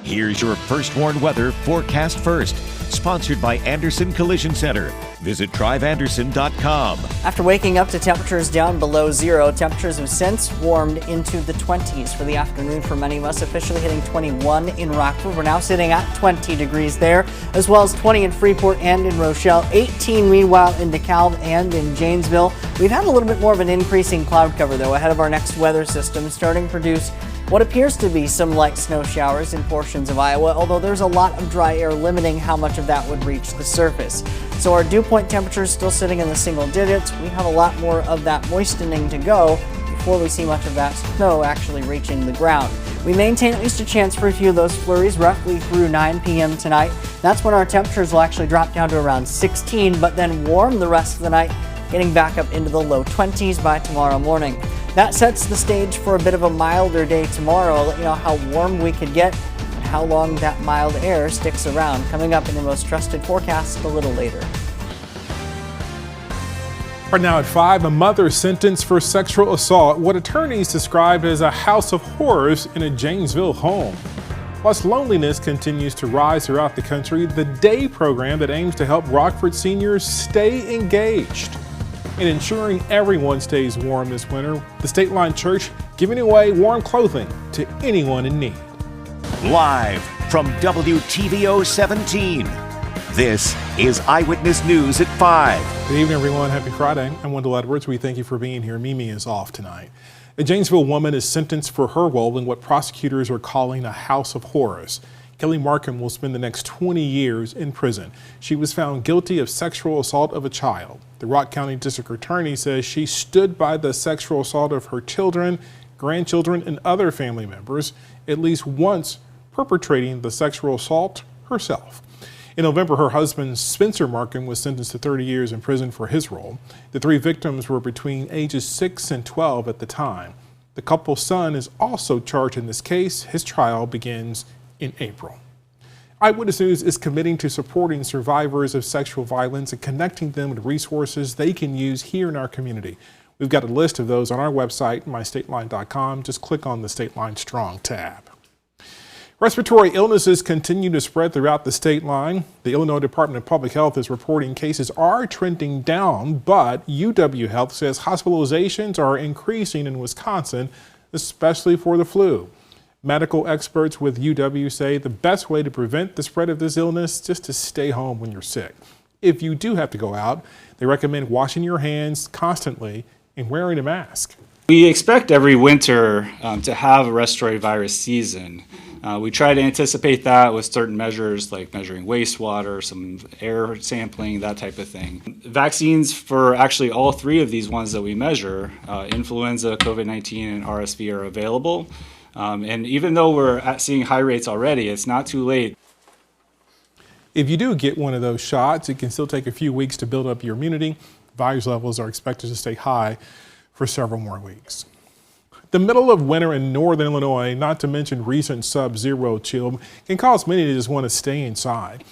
Here's your First Warn Weather Forecast First, sponsored by Anderson Collision Center. Visit driveanderson.com. After waking up to temperatures down below zero, temperatures have since warmed into the 20s for the afternoon for many of us, officially hitting 21 in Rockford. We're now sitting at 20 degrees there, as well as 20 in Freeport and in Rochelle, 18 meanwhile in DeKalb and in Janesville. We've had a little bit more of an increasing cloud cover, though, ahead of our next weather system, starting to produce what appears to be some light snow showers in portions of Iowa, although there's a lot of dry air limiting how much of that would reach the surface. So our dew point temperature is still sitting in the single digits. We have a lot more of that moistening to go before we see much of that snow actually reaching the ground. We maintain at least a chance for a few of those flurries roughly through 9 p.m. tonight. That's when our temperatures will actually drop down to around 16, but then warm the rest of the night, getting back up into the low 20s by tomorrow morning. That sets the stage for a bit of a milder day tomorrow. I'll let you know how warm we could get and how long that mild air sticks around. Coming up in your most trusted forecast a little later. Right now at 5, a mother sentenced for sexual assault, what attorneys described as a house of horrors in a Janesville home. Plus, loneliness continues to rise throughout the country. The DAY program that aims to help Rockford seniors stay engaged in ensuring everyone stays warm this winter. The State Line Church giving away warm clothing to anyone in need. Live from WTVO 17, this is Eyewitness News at 5. Good evening, everyone. Happy Friday. I'm Wendell Edwards. We thank you for being here. Mimi is off tonight. A Janesville woman is sentenced for her role in what prosecutors are calling a house of horrors. Kelly Markham will spend the next 20 years in prison. She was found guilty of sexual assault of a child. The Rock County District Attorney says she stood by the sexual assault of her children, grandchildren, and other family members, at least once perpetrating the sexual assault herself. In November, her husband, Spencer Markham, was sentenced to 30 years in prison for his role. The 3 victims were between ages 6 and 12 at the time. The couple's son is also charged in this case. His trial begins in April. Eyewitness News is committing to supporting survivors of sexual violence and connecting them with resources they can use here in our community. We've got a list of those on our website, mystateline.com. Just click on the State Line Strong tab. Respiratory illnesses continue to spread throughout the state line. The Illinois Department of Public Health is reporting cases are trending down, but UW Health says hospitalizations are increasing in Wisconsin, especially for the flu. Medical experts with UW say the best way to prevent the spread of this illness is just to stay home when you're sick. If you do have to go out, they recommend washing your hands constantly and wearing a mask. We expect every winter to have a respiratory virus season. We try to anticipate that with certain measures like measuring wastewater, some air sampling, that type of thing. Vaccines for actually all 3 of these ones that we measure, influenza, COVID-19, and RSV, are available. And even though we're seeing high rates already, it's not too late. If you do get one of those shots, it can still take a few weeks to build up your immunity. Virus levels are expected to stay high for several more weeks. The middle of winter in northern Illinois, not to mention recent sub-zero chill, can cause many to just want to stay inside.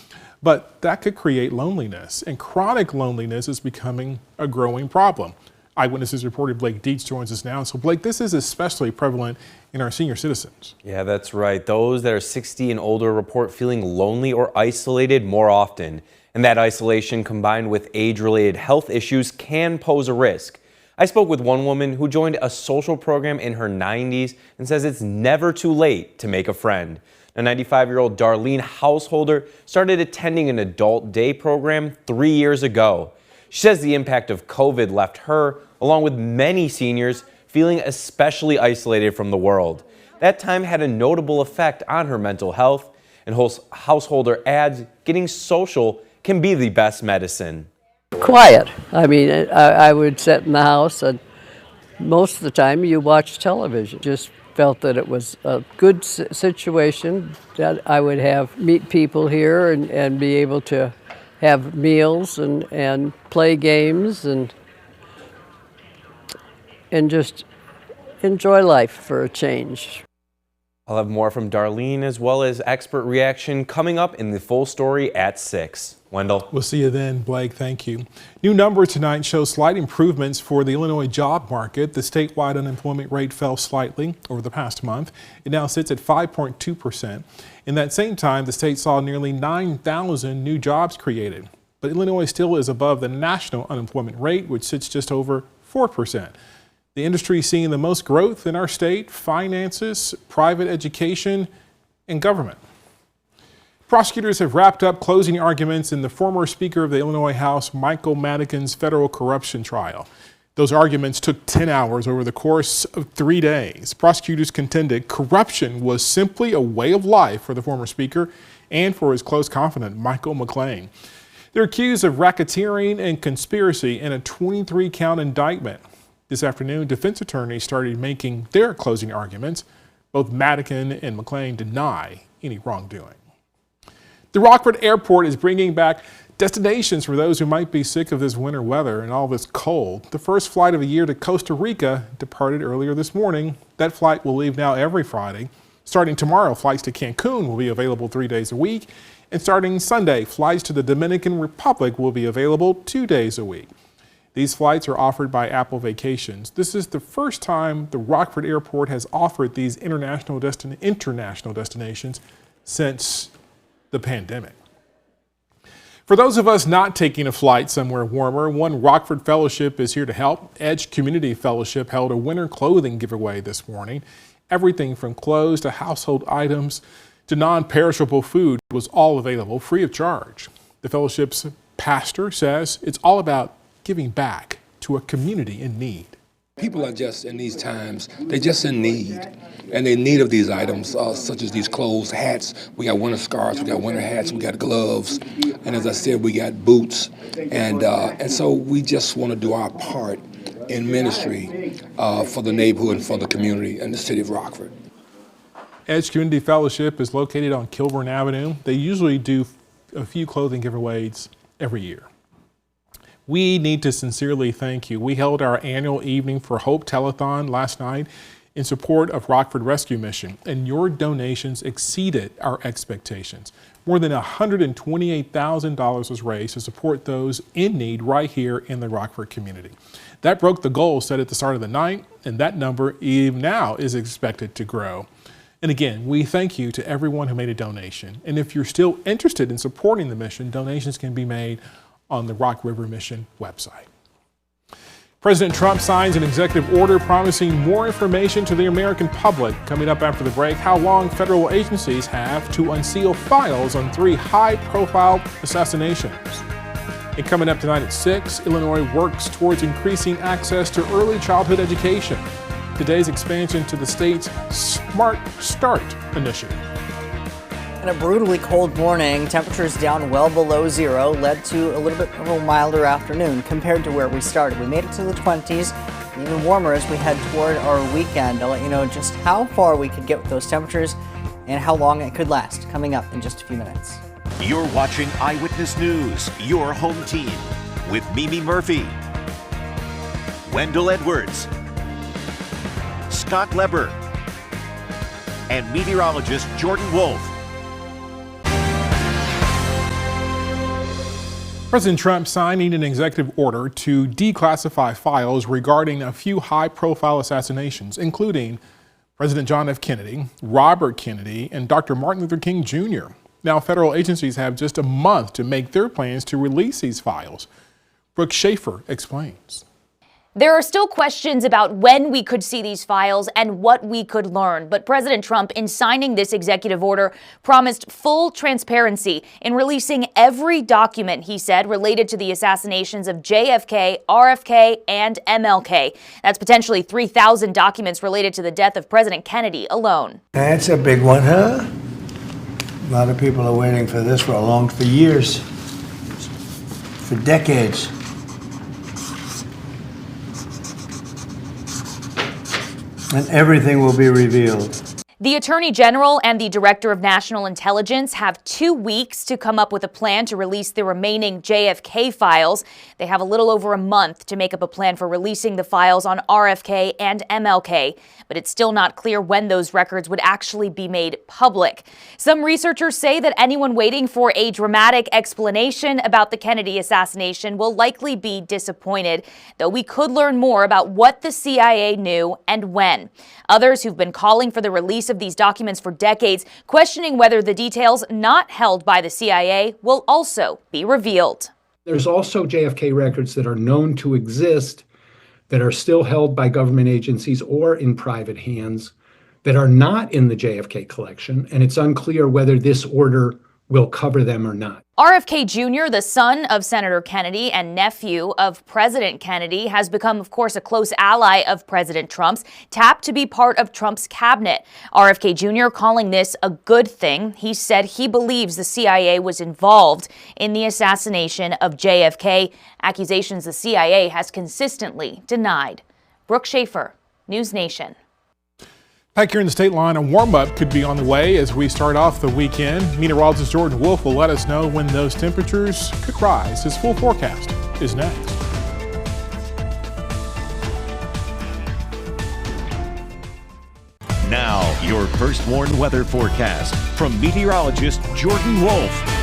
But that could create loneliness, and chronic loneliness is becoming a growing problem. Eyewitness reporter Blake Dietz joins us now. So Blake, this is especially prevalent in our senior citizens. Yeah, that's right. Those that are 60 and older report feeling lonely or isolated more often. And that isolation combined with age-related health issues can pose a risk. I spoke with one woman who joined a social program in her 90s and says it's never too late to make a friend. A 95-year-old Darlene Householder started attending an adult day program 3 years ago. She says the impact of COVID left her, along with many seniors, feeling especially isolated from the world. That time had a notable effect on her mental health, and Householder adds getting social can be the best medicine. Quiet. I mean, I would sit in the house, and most of the time you watch television. Just felt that it was a good situation, that I would meet people here and be able to have meals and play games and just enjoy life for a change. I'll have more from Darlene as well as expert reaction coming up in the full story at 6. Wendell. We'll see you then, Blake. Thank you. New numbers tonight show slight improvements for the Illinois job market. The statewide unemployment rate fell slightly over the past month. It now sits at 5.2%. In that same time, the state saw nearly 9,000 new jobs created. But Illinois still is above the national unemployment rate, which sits just over 4%. The industry seeing the most growth in our state: finances, private education, and government. Prosecutors have wrapped up closing arguments in the former Speaker of the Illinois House, Michael Madigan's federal corruption trial. Those arguments took 10 hours over the course of 3 days. Prosecutors contended corruption was simply a way of life for the former Speaker and for his close confidant, Michael McLean. They're accused of racketeering and conspiracy in a 23-count indictment. This afternoon, defense attorneys started making their closing arguments. Both Madigan and McLean deny any wrongdoing. The Rockford Airport is bringing back destinations for those who might be sick of this winter weather and all this cold. The first flight of the year to Costa Rica departed earlier this morning. That flight will leave now every Friday. Starting tomorrow, flights to Cancun will be available 3 days a week. And starting Sunday, flights to the Dominican Republic will be available 2 days a week. These flights are offered by Apple Vacations. This is the first time the Rockford Airport has offered these international destinations since the pandemic. For those of us not taking a flight somewhere warmer, One Rockford Fellowship is here to help. Edge Community Fellowship held a winter clothing giveaway this morning. Everything from clothes to household items to non-perishable food was all available free of charge. The fellowship's pastor says it's all about giving back to a community in need. People are just in these times, they're just in need. And they're in need of these items, such as these clothes, hats. We got winter scarves, we got winter hats, we got gloves. And as I said, we got boots. And so we just want to do our part in ministry for the neighborhood and for the community and the city of Rockford. Edge Community Fellowship is located on Kilburn Avenue. They usually do a few clothing giveaways every year. We need to sincerely thank you. We held our annual Evening for Hope telethon last night in support of Rockford Rescue Mission, and your donations exceeded our expectations. More than $128,000 was raised to support those in need right here in the Rockford community. That broke the goal set at the start of the night, and that number even now is expected to grow. And again, we thank you to everyone who made a donation. And if you're still interested in supporting the mission, donations can be made on the Rock River Mission website. President Trump signs an executive order promising more information to the American public. Coming up after the break, how long federal agencies have to unseal files on 3 high-profile assassinations. And coming up tonight at 6, Illinois works towards increasing access to early childhood education. Today's expansion to the state's Smart Start initiative. In a brutally cold morning, temperatures down well below zero led to a little bit of a milder afternoon compared to where we started. We made it to the 20s, even warmer as we head toward our weekend. I'll let you know just how far we could get with those temperatures and how long it could last coming up in just a few minutes. You're watching Eyewitness News, your home team, with Mimi Murphy, Wendell Edwards, Scott Leber, and meteorologist Jordan Wolf. President Trump signing an executive order to declassify files regarding a few high-profile assassinations, including President John F. Kennedy, Robert Kennedy, and Dr. Martin Luther King Jr. Now, federal agencies have just a month to make their plans to release these files. Brooke Schaefer explains. There are still questions about when we could see these files and what we could learn. But President Trump, in signing this executive order, promised full transparency in releasing every document, he said, related to the assassinations of JFK, RFK, and MLK. That's potentially 3,000 documents related to the death of President Kennedy alone. That's a big one, huh? A lot of people are waiting for this for years, for decades. And everything will be revealed. The Attorney General and the Director of National Intelligence have 2 weeks to come up with a plan to release the remaining JFK files. They have a little over a month to make up a plan for releasing the files on RFK and MLK, but it's still not clear when those records would actually be made public. Some researchers say that anyone waiting for a dramatic explanation about the Kennedy assassination will likely be disappointed, though we could learn more about what the CIA knew and when. Others who've been calling for the release of these documents for decades, questioning whether the details not held by the CIA will also be revealed. There's also JFK records that are known to exist that are still held by government agencies or in private hands that are not in the JFK collection, and it's unclear whether this order will cover them or not. RFK Jr., the son of Senator Kennedy and nephew of President Kennedy, has become, of course, a close ally of President Trump's, tapped to be part of Trump's cabinet. RFK Jr. calling this a good thing. He said he believes the CIA was involved in the assassination of JFK, accusations the CIA has consistently denied. Brooke Schaefer, News Nation. Back here in the state line, a warm-up could be on the way as we start off the weekend. Meteorologist Jordan Wolf will let us know when those temperatures could rise. His full forecast is next. Now, your first warned weather forecast from meteorologist Jordan Wolf.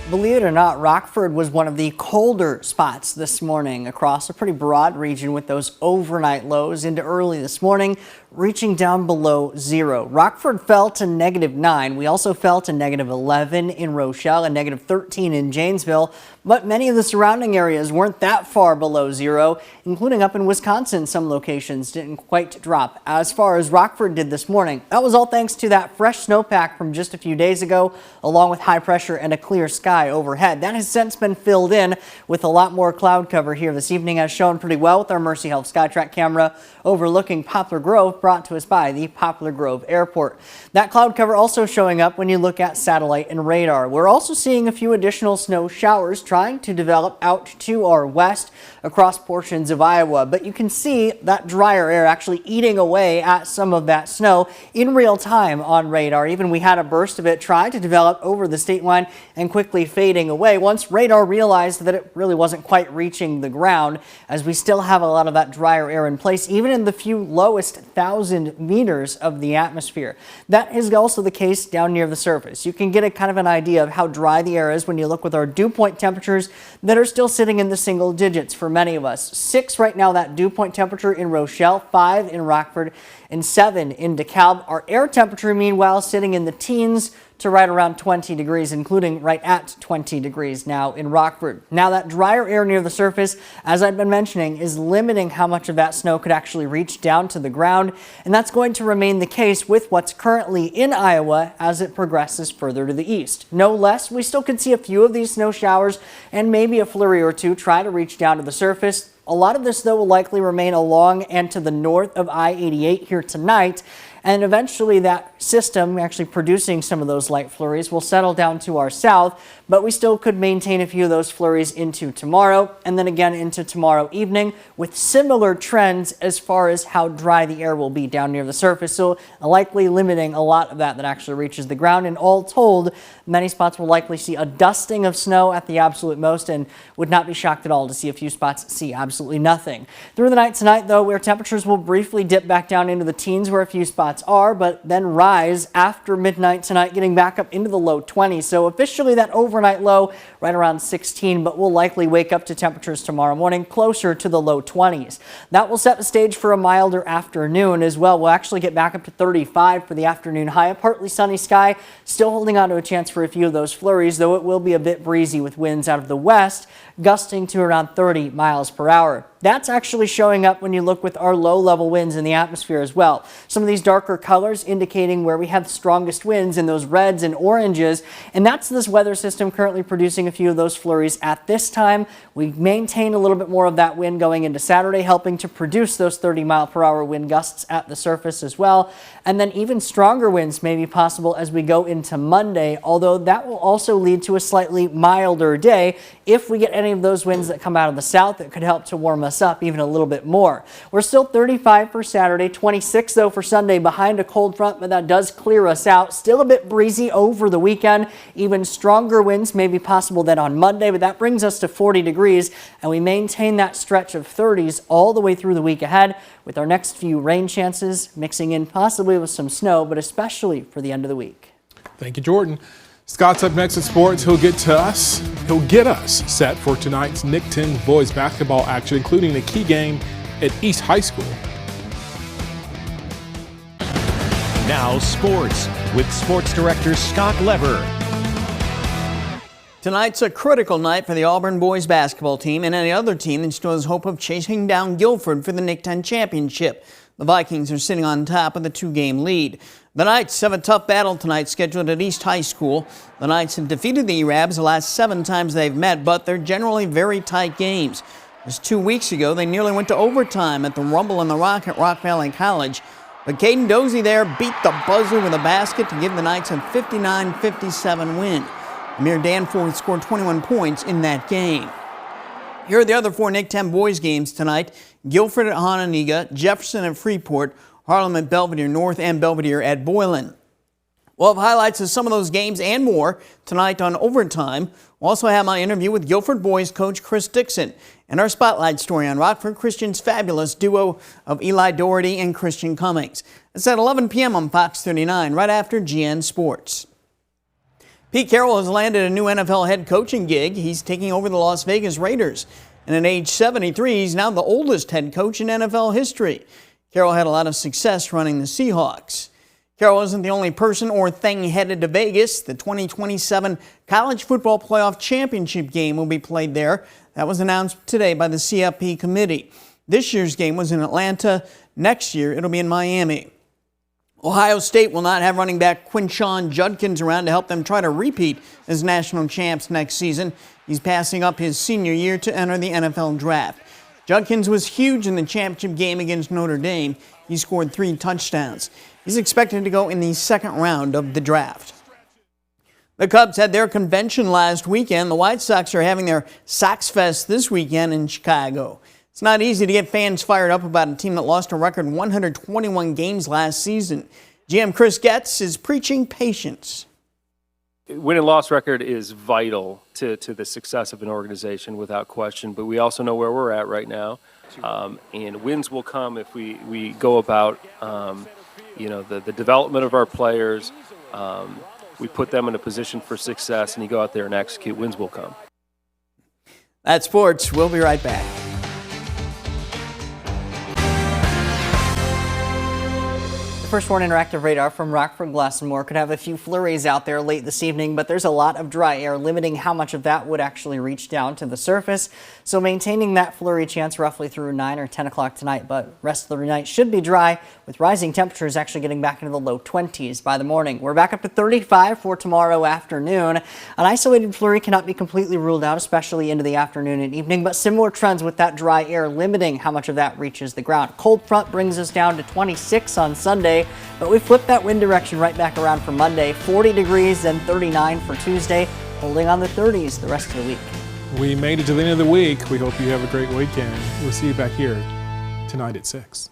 Believe it or not, Rockford was one of the colder spots this morning across a pretty broad region with those overnight lows into early this morning, reaching down below zero. Rockford fell to -9. We also fell to -11 in Rochelle and -13 in Janesville, but many of the surrounding areas weren't that far below zero, including up in Wisconsin. Some locations didn't quite drop as far as Rockford did this morning. That was all thanks to that fresh snowpack from just a few days ago, along with high pressure and a clear sky overhead. That has since been filled in with a lot more cloud cover here this evening, as shown pretty well with our Mercy Health SkyTrack camera overlooking Poplar Grove, brought to us by the Poplar Grove Airport. That cloud cover also showing up when you look at satellite and radar. We're also seeing a few additional snow showers trying to develop out to our west across portions of Iowa, but you can see that drier air actually eating away at some of that snow in real time on radar. Even we had a burst of it try to develop over the state line and quickly fading away once radar realized that it really wasn't quite reaching the ground, as we still have a lot of that drier air in place, even in the few lowest 1,000 meters of the atmosphere. That is also the case down near the surface. You can get a kind of an idea of how dry the air is when you look with our dew point temperatures that are still sitting in the single digits for many of us. 6 right now, that dew point temperature in Rochelle, 5 in Rockford, and 7 in DeKalb. Our air temperature, meanwhile, sitting in the teens to right around 20 degrees, including right at 20 degrees now in Rockford. Now, that drier air near the surface, as I've been mentioning, is limiting how much of that snow could actually reach down to the ground, and that's going to remain the case with what's currently in Iowa as it progresses further to the east. No less, we still could see a few of these snow showers and maybe a flurry or two try to reach down to the surface. A lot of this, though, will likely remain along and to the north of I-88 here tonight. And eventually that system actually producing some of those light flurries will settle down to our south, but we still could maintain a few of those flurries into tomorrow and then again into tomorrow evening with similar trends as far as how dry the air will be down near the surface. So likely limiting a lot of that actually reaches the ground. And all told, many spots will likely see a dusting of snow at the absolute most, and would not be shocked at all to see a few spots see absolutely nothing. Through the night tonight, though, where temperatures will briefly dip back down into the teens where a few spots are, but then rise after midnight tonight, getting back up into the low 20s. So officially that overnight low right around 16, but we'll likely wake up to temperatures tomorrow morning closer to the low 20s. That will set the stage for a milder afternoon as well. We'll actually get back up to 35 for the afternoon high. A partly sunny sky, still holding on to a chance for a few of those flurries, though it will be a bit breezy with winds out of the west, gusting to around 30 miles per hour. That's actually showing up when you look with our low-level winds in the atmosphere as well. Some of these darker colors indicating where we have the strongest winds in those reds and oranges, and that's this weather system currently producing a few of those flurries at this time. We maintain a little bit more of that wind going into Saturday, helping to produce those 30-mile-per-hour wind gusts at the surface as well. And then even stronger winds may be possible as we go into Monday, although that will also lead to a slightly milder day if we get any of those winds that come out of the south, it could help to warm us up even a little bit more. We're still 35 for Saturday, 26 though for Sunday behind a cold front, but that does clear us out. Still a bit breezy over the weekend. Even stronger winds may be possible than on Monday, but that brings us to 40 degrees, and we maintain that stretch of 30s all the way through the week ahead, with our next few rain chances mixing in possibly with some snow, but especially for the end of the week. Thank you, Jordan. Scott's up next at sports. He'll get us set for tonight's Nick 10 boys basketball action, including the key game at East High School. Now sports with sports director Scott Lever. Tonight's a critical night for the Auburn boys basketball team and any other team that still has hope of chasing down Guilford for the Nick 10 championship. The Vikings are sitting on top with a 2-game lead. The Knights have a tough battle tonight scheduled at East High School. The Knights have defeated the E-Rabs the last 7 times they've met, but they're generally very tight games. Just 2 weeks ago, they nearly went to overtime at the Rumble in the Rock at Rock Valley College. But Caden Dozie there beat the buzzer with a basket to give the Knights a 59-57 win. Amir Danforth scored 21 points in that game. Here are the other 4 Nick 10 boys games tonight. Guilford at Hononegah, Jefferson at Freeport, Harlem at Belvedere North, and Belvedere at Boylan. We'll have highlights of some of those games and more tonight on Overtime. We'll also have my interview with Guilford boys coach Chris Dixon and our spotlight story on Rockford Christian's fabulous duo of Eli Doherty and Christian Cummings. It's at 11 p.m. on Fox 39, right after GN Sports. Pete Carroll has landed a new NFL head coaching gig. He's taking over the Las Vegas Raiders. And at age 73, he's now the oldest head coach in NFL history. Carroll had a lot of success running the Seahawks. Carroll isn't the only person or thing headed to Vegas. The 2027 College Football Playoff Championship game will be played there. That was announced today by the CFP committee. This year's game was in Atlanta. Next year, it'll be in Miami. Ohio State will not have running back Quinshon Judkins around to help them try to repeat as national champs next season. He's passing up his senior year to enter the NFL draft. Judkins was huge in the championship game against Notre Dame. He scored 3 touchdowns. He's expected to go in the second round of the draft. The Cubs had their convention last weekend. The White Sox are having their Sox Fest this weekend in Chicago. It's not easy to get fans fired up about a team that lost a record 121 games last season. GM Chris Getz is preaching patience. Win and loss record is vital to the success of an organization without question, but we also know where we're at right now. And wins will come if we go about the development of our players. We put them in a position for success, and you go out there and execute. Wins will come. That's sports. We'll be right back. First Warn Interactive Radar from Rockford, Glass & More could have a few flurries out there late this evening, but there's a lot of dry air limiting how much of that would actually reach down to the surface. So maintaining that flurry chance roughly through 9 or 10 o'clock tonight, but rest of the night should be dry with rising temperatures actually getting back into the low 20s by the morning. We're back up to 35 for tomorrow afternoon. An isolated flurry cannot be completely ruled out, especially into the afternoon and evening, but similar trends with that dry air limiting how much of that reaches the ground. Cold front brings us down to 26 on Sunday. But we flipped that wind direction right back around for Monday. 40 degrees, then 39 for Tuesday, holding on the 30s the rest of the week. We made it to the end of the week. We hope you have a great weekend. We'll see you back here tonight at 6.